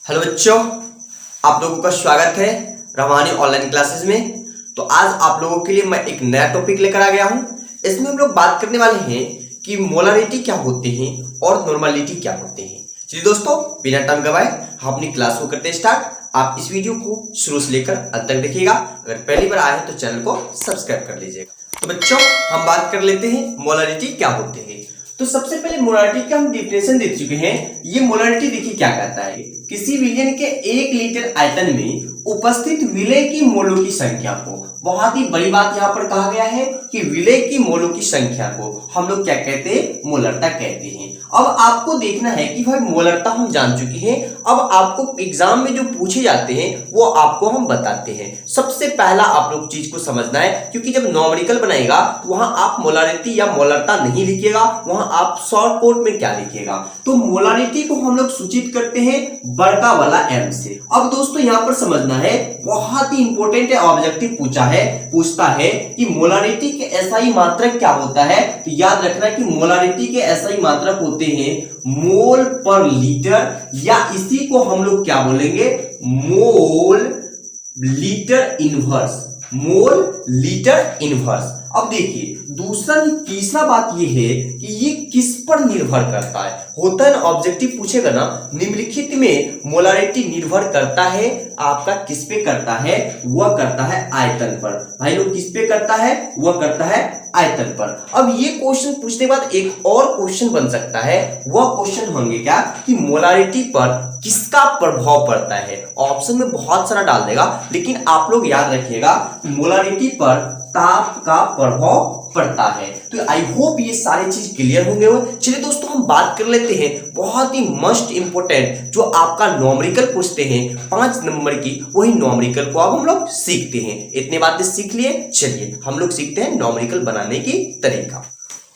Hello बच्चों, आप लोगों का स्वागत है रवानी ऑनलाइन क्लासेस में। तो आज आप लोगों के लिए मैं एक नया टॉपिक लेकर आ गया हूं। इसमें हम लोग बात करने वाले हैं कि मोलारिटी क्या होते हैं और नॉर्मलिटी क्या होते हैं। चलिए दोस्तों, बिना टाइम गवाए हम अपनी क्लास को करते हैं स्टार्ट। आप इस वीडियो को शुरू से लेकर अंत तक देखिएगा। अगर पहली बार आए हैं तो चैनल को सब्सक्राइब कर लीजिएगा। तो बच्चों, हम बात कर लेते हैं मोलारिटी क्या होते हैं। तो सबसे पहले मोलारिटी का हम डिफिनेशन दे चुके हैं। ये मोलारिटी देखिए क्या कहता है, किसी विलयन के 1 लीटर आयतन में उपस्थित विलय की मोलों की संख्या को, बहुत ही बड़ी बात यहाँ पर कहा गया है कि विलय की मोलों की संख्या को हम लोग क्या कहते हैं, मोलरता कहते हैं। अब आपको देखना है कि भाई मोलरता हम जान चुके हैं, अब आपको एग्जाम में जो पूछे जाते हैं वो आपको हम बताते हैं। सबसे पहला आप लोग चीज को समझना है, क्योंकि जब न्यूमेरिकल बनाएगा तो वहां आप मोलारिटी या मोलरता नहीं लिखिएगा, वहां आप शॉर्ट कोट में क्या लिखिएगा। तो मोलारिटी को हम लोग सूचित करते हैं बड़का वाला एम से। अब दोस्तों यहाँ पर समझना है, बहुत ही इंपॉर्टेंट है, ऑब्जेक्टिव पूछता है कि मोलारिटी के एसआई मात्रक क्या होता है। तो याद रखना कि मोलारिटी के एसआई मात्रक होते हैं मोल पर लीटर, या इसी को हम लोग क्या बोलेंगे, mole litre inverse, mole litre inverse. अब देखिए तीसरा बात ये है कि ये किस पर निर्भर करता है। होता है ना, ऑब्जेक्टिव पूछेगा ना, निम्नलिखित में मोलारिटी निर्भर करता है आपका किस पे करता है, वह करता है आयतन पर। भाई लोग किस पे करता है, वह करता है आयतन पर। अब ये क्वेश्चन पूछने के बाद एक और क्वेश्चन बन सकता है, वह क्वेश्चन होंगे क्या कि मोलारिटी पर किसका प्रभाव पड़ता है। ऑप्शन में बहुत सारा डाल देगा, लेकिन आप लोग याद रखिएगा मोलारिटी पर ताप का प्रभाव पड़ता है। तो आई होप ये सारी चीज क्लियर होंगे। चलिए दोस्तों, हम बात कर लेते हैं बहुत ही मोस्ट इंपोर्टेंट, जो आपका न्यूमेरिकल पूछते हैं 5 नंबर की, वही न्यूमेरिकल को अब हम लोग सीखते हैं। इतने बातें सीख लिए, चलिए हम लोग सीखते हैं न्यूमेरिकल बनाने की तरीका।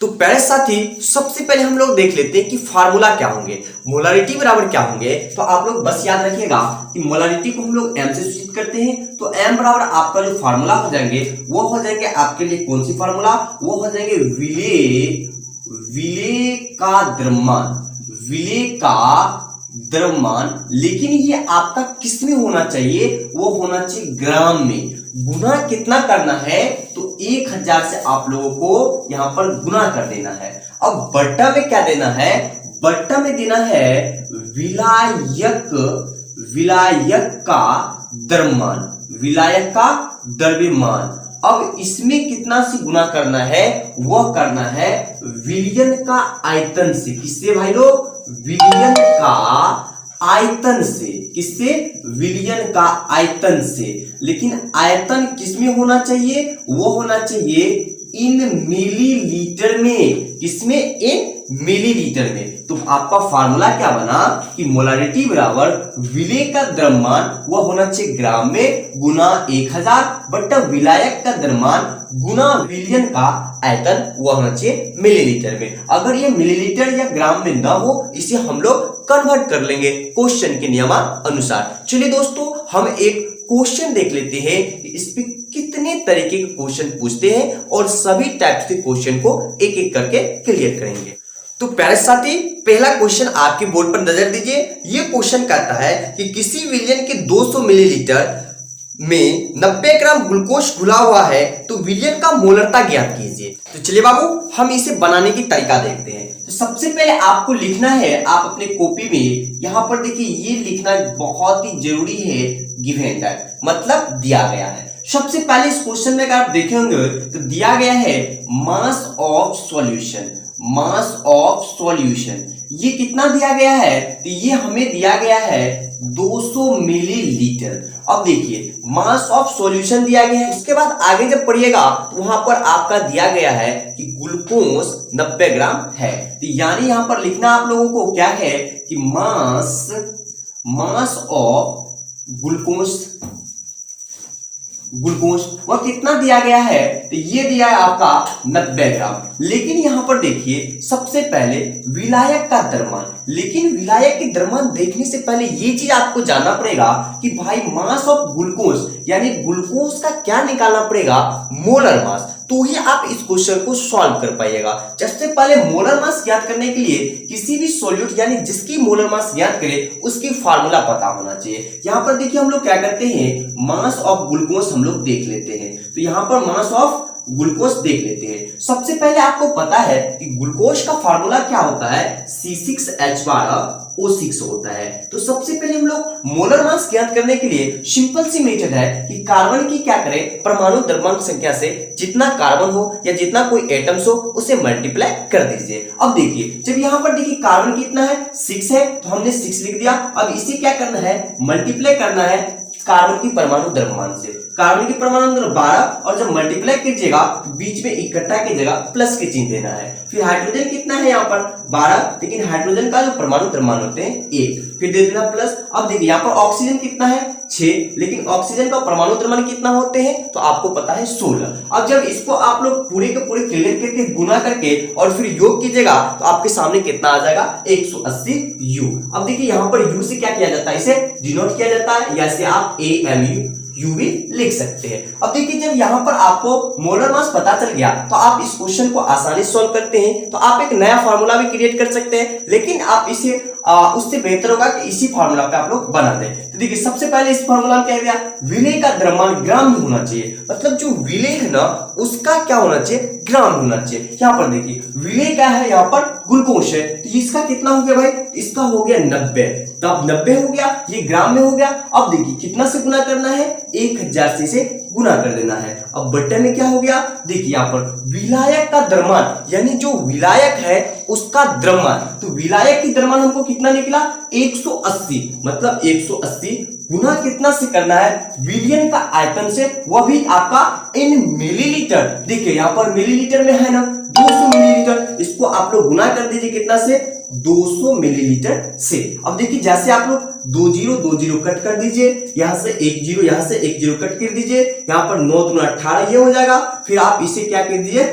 तो प्यारे साथी, सबसे पहले हम लोग देख लेते हैं कि फार्मूला क्या होंगे, मोलारिटी बराबर क्या होंगे। तो आप लोग बस याद रखिएगा कि मोलारिटी को हम लोग एम से सूचित करते हैं। तो एम बराबर आपका जो फार्मूला हो जाएंगे वो हो जाएंगे आपके लिए कौन सी फार्मूला, वो हो जाएंगे विलेय का द्रव्यमान, विलेय का द्रव्यमान। लेकिन ये आपका किस में होना चाहिए, वो होना चाहिए ग्राम में। गुना कितना करना है, तो 1000 से आप लोगों को यहां पर गुना कर देना है। अब बट्टा में क्या देना है, बट्टा में देना है विलायक का द्रव्यमान, विलायक का द्रव्यमान। अब इसमें कितना से गुना करना है, वह करना है विलयन का आयतन से। किससे भाई लोग, विलयन का आयतन से। किससे, विलयन का आयतन से। लेकिन आयतन किसमें होना चाहिए, वो होना चाहिए इन मिलीलीटर में। किसमें, इन मिलीलीटर में। तो आपका फार्मूला क्या बना कि मोलारिटी बराबर विलेय का द्रव्यमान, वह होना चाहिए ग्राम में, गुना 1000 बट्टा विलायक का द्रव्यमान गुना विलयन का आयतन, वह होना चाहिए मिलीलीटर में। अगर ये मिलीलीटर या ग्राम में ना हो, इसे हम लोग कन्वर्ट कर लेंगे क्वेश्चन के नियमानुसार। चलिए दोस्तों, हम एक क्वेश्चन देख लेते हैं कि इस पे कितने तरीके के क्वेश्चन पूछते हैं, और सभी टाइप के क्वेश्चन को एक एक करके क्लियर करेंगे। तो प्यारे साथी, पहला क्वेश्चन आपके बोर्ड पर नजर दीजिए। ये क्वेश्चन कहता है कि किसी विलयन के 200 मिलीलीटर में 90 ग्राम ग्लूकोज घुला हुआ है, तो विलयन का मोलरता ज्ञात कीजिए। तो चलिए बाबू, हम इसे बनाने की तरीका देखते हैं। तो सबसे पहले आपको लिखना है, आप अपने कॉपी में यहां पर देखिए ये लिखना बहुत ही जरूरी है, गिवन दैट मतलब दिया गया है। सबसे पहले इस क्वेश्चन में अगर आप देखेंगे तो दिया गया है mass of solution, mass of solution. ये कितना दिया गया है, तो ये हमें दिया गया है 200 मिलीलीटर। अब देखिए मास ऑफ सॉल्यूशन दिया गया है, उसके बाद आगे जब पढ़िएगा तो वहां पर आपका दिया गया है कि ग्लूकोज 90 ग्राम है। तो यानी यहां पर लिखना आप लोगों को क्या है कि मास ऑफ ग्लूकोज वह कितना दिया गया है, तो ये दिया है आपका 90 ग्राम। लेकिन यहां पर देखिए सबसे पहले विलायक का द्रव्यमान, लेकिन विलायक के द्रव्यमान देखने से पहले ये चीज आपको जानना पड़ेगा कि भाई मास ऑफ ग्लूकोज यानी ग्लूकोज का क्या निकालना पड़ेगा, मोलर मास। तो ही आप इस क्वेश्चन को सॉल्व कर पाइएगा। सबसे पहले मोलर मास ज्ञात करने के लिए किसी भी सॉल्यूट यानी जिसकी मोलर मास ज्ञात करे उसकी फार्मूला पता होना चाहिए। यहाँ पर देखिए हम लोग क्या करते हैं, मास ऑफ ग्लूकोज हम लोग देख लेते हैं। तो यहाँ पर मास ऑफ ग्लूकोज देख लेते हैं। सबसे पहले आपको पता है कि ग्लूकोज का फार्मूला क्या होता है, C6H12O6 होता है। तो सबसे पहले हम लोग मोलर मास ज्ञात करने के लिए सिंपल सी मेथड है कि कार्बन की क्या करें, परमाणु द्रव्यमान संख्या से जितना कार्बन हो या जितना कोई एटम्स हो उसे मल्टीप्लाई कर दीजिए। अब देखिए जब यहाँ पर देखिए कार्बन कितना है 6 है, तो हमने 6 लिख दिया। अब इसे क्या करना है, मल्टीप्लाई करना है कार्बन की परमाणु द्रव्यमान से। कार्बन की परमाणु द्रव्यमान 12 और जब मल्टीप्लाई कीजिएगा तो बीच में इकट्ठा की जगह प्लस के चिन्ह देना है। फिर हाइड्रोजन कितना है यहाँ पर 12, लेकिन हाइड्रोजन का जो परमाणु द्रव्यमान होते हैं 1, फिर दे देना प्लस। अब देखिए यहाँ पर ऑक्सीजन कितना है 6, लेकिन ऑक्सीजन का परमाणु द्रव्यमान कितना होते हैं तो आपको पता है 16। अब जब इसको आप लोग पूरे के पूरे क्लियर करके गुना करके और फिर योग कीजिएगा तो आपके सामने कितना आ जाएगा 180 U। अब देखिए यहाँ पर U से क्या किया जाता है, इसे डिनोट किया जाता है, या इसे आप AMU यू भी लिख सकते हैं। अब देखिए जब यहाँ पर आपको मोलर मास पता चल गया तो आप इस क्वेश्चन को आसानी से सॉल्व करते हैं। तो आप एक नया फार्मूला भी क्रिएट कर सकते हैं, लेकिन आप इसे उससे बेहतर होगा कि इसी फार्मूला पे आप लोग बना दें। तो देखिए सबसे पहले इस फार्मूला में क्या दिया, विलेय का द्रव्यमान ग्राम में होना चाहिए। मतलब जो विलेय है ना उसका क्या होना चाहिए, ग्राम होना चाहिए। यहाँ पर देखिए विलेय क्या है, यहाँ पर ग्लूकोज है, तो इसका कितना हो गया भाई, इसका हो गया 90। तब 90 हो गया, ये ग्राम में हो गया। अब देखिए कितना से गुना करना है, 1000 से इसे गुना कर देना है। अब बट्टे में क्या हो गया, देखिए यहाँ पर विलायक का द्रव्यमान यानी जो विलायक है उसका द्रव्यमान, तो विलायक की द्रव्यमान हमको कितना निकला 180। मतलब 180 गुना कितना से करना है, विलियन का आयतन से, वह भी आपका इन मिलीलीटर। देखिए यहाँ पर मिलीलीटर में है ना 200 मिलीलीटर, इसको आप लोग गुना कर दीजिए कितना से 200 मिलीलीटर से। अब देखिए जैसे आप लोग 2 0 कट कर दीजिए, यहां से 1 0, यहां से 1 0 कट कर दीजिए, यहां पर 9 दूना 18 ये हो जाएगा। फिर आप इसे क्या कर दीजिए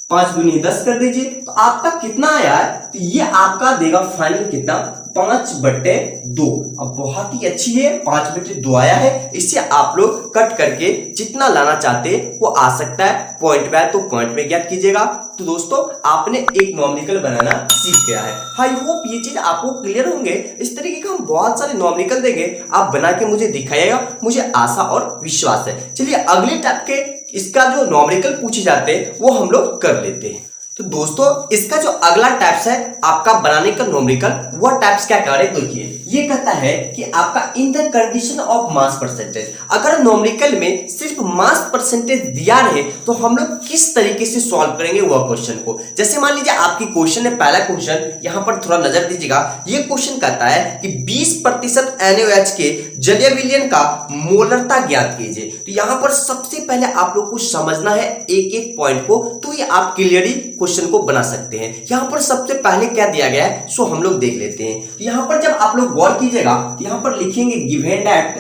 5 दूनी 10 कर दीजिए, तो आपका कितना आया है, तो ये आपका देगा फाइनल कितना 5/2। अब बहुत ही अच्छी है, 5/2 आया है। इससे आप लोग कट करके जितना लाना चाहते हैं वो आ सकता है। पॉइंट में है तो पॉइंट में ज्ञात कीजिएगा। तो दोस्तों आपने एक नॉमिकल बनाना सीख गया है। आई होप ये चीज आपको क्लियर होंगे। इस तरीके का हम बहुत सारे नॉमिकल देंगे, आप बना के मुझे दिखाइएगा, मुझे आशा और विश्वास है। चलिए अगले टाइप के इसका जो नॉमिकल पूछे जाते हैं वो हम लोग कर लेते हैं। तो दोस्तों इसका जो अगला टाइप्स है आपका बनाने का नॉमिकल, वह टाइप्स क्या कह रहे हैं देखिए, ये कहता है कि आपका in the condition of mass percentage. अगर नॉमिकल में सिर्फ मास परसेंटेज दिया रहे तो हम लोग किस तरीके से सॉल्व करेंगे वह क्वेश्चन को। जैसे मान लीजिए आपकी क्वेश्चन है, पहला क्वेश्चन यहाँ पर थोड़ा नजर दीजिएगा। ये क्वेश्चन कहता है कि 20% NaOH के जलीय विलयन का मोलरता ज्ञात कीजिए। तो यहाँ पर सबसे पहले आप लोग को समझना है एक एक पॉइंट को, तो ये आप क्लियरली क्वेश्चन को बना सकते हैं। यहाँ पर सबसे पहले क्या दिया गया है सो हम लोग देख लेते हैं। यहाँ पर जब आप लोग गौर कीजिएगा तो यहाँ पर लिखेंगे गिवन दैट।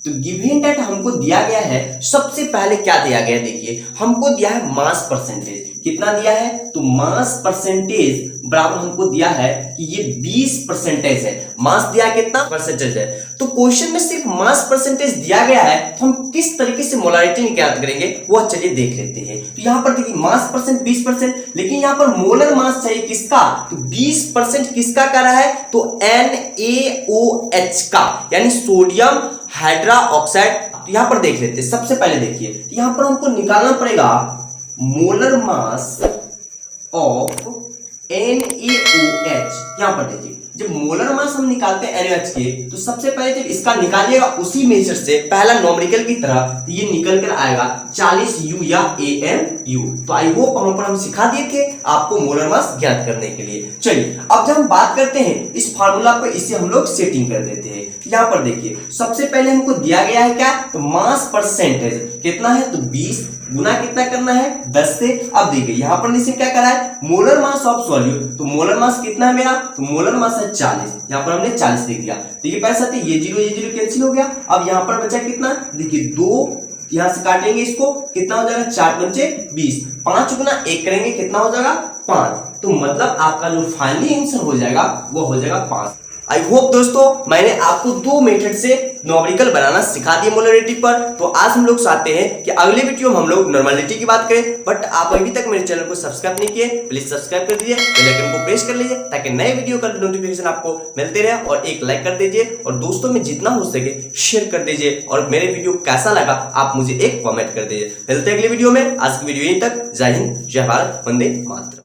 तो गिवन दैट हमको दिया गया है, सबसे पहले क्या दिया गया है देखिए, हमको दिया है मास परसेंटेज। कितना दिया है, तो मास परसेंटेज बराबर हमको दिया है कि ये 20% है। मास दिया कितना परसेंटेज है, तो क्वेश्चन में सिर्फ मास परसेंटेज दिया गया है, तो हम किस तरीके से मोलारिटी ज्ञात करेंगे वो चलिए देख लेते हैं। तो यहाँ पर देखिए मास परसेंट 20%, लेकिन यहाँ पर मोलर मास चाहिए किसका, तो 20% किसका कर रहा है, तो NaOH का, यानी सोडियम हाइड्रोक्साइड। तो यहाँ पर देख लेते हैं। सबसे पहले देखिए यहाँ पर हमको निकालना पड़ेगा मोलर मास ऑफ NaOH। यहां पर देखिए जब मोलर मास हम निकालते हैं NaOH के, तो सबसे पहले जब इसका निकालिएगा उसी मेजर से पहला नॉमिकल की तरह, तो ये निकल कर आएगा 40 U या AMU। तो आई होप वहां पर हम सिखा दिए थे आपको मोलर मास ज्ञात करने के लिए। चलिए अब जब हम बात करते हैं इस फार्मूला पर, इसे हम लोग सेटिंग कर देते हैं। यहाँ पर देखिए सबसे पहले हमको दिया गया है क्या, तो मास परसेंटेज कितना है, तो 20 गुना कितना करना है 10 से। अब देखिए यहाँ पर नीचे क्या करा है, मोलर मास ऑफ सॉल्यूट। तो मोलर मास कितना है मेरा, तो मोलर मास है 40। यहाँ पर हमने 40 लिख दिया। देखिए पैसा थे ये 0 कैंसिल हो गया। अब यहाँ पर बचा कितना, देखिए 2, यहाँ से काटेंगे इसको, कितना हो जाएगा 4 पंचे 20, 5 गुना 1 करेंगे कितना हो जाएगा 5। तो मतलब आपका जो फाइनली आंसर हो जाएगा वो हो जाएगा 5। आई होप दोस्तों मैंने आपको 2 मेथड से न्यूमेरिकल बनाना सिखा दिया मोलरिटी पर। तो आज हम लोग चाहते हैं कि अगले वीडियो में हम लोग नॉर्मलिटी की बात करें। बट आप अभी तक मेरे चैनल को सब्सक्राइब नहीं किए, प्लीज सब्सक्राइब कर दीजिए, बेल आइकन को प्रेस कर लीजिए ताकि नए वीडियो का नोटिफिकेशन आपको मिलते रहे। और एक लाइक कर दीजिए और दोस्तों में जितना हो सके शेयर कर दीजिए। और मेरे वीडियो कैसा लगा आप मुझे एक कॉमेंट कर दीजिए। मिलते हैं अगले वीडियो में। आज की वीडियो यहीं तक। जय हिंद, जय भारत, वंदे मातरम।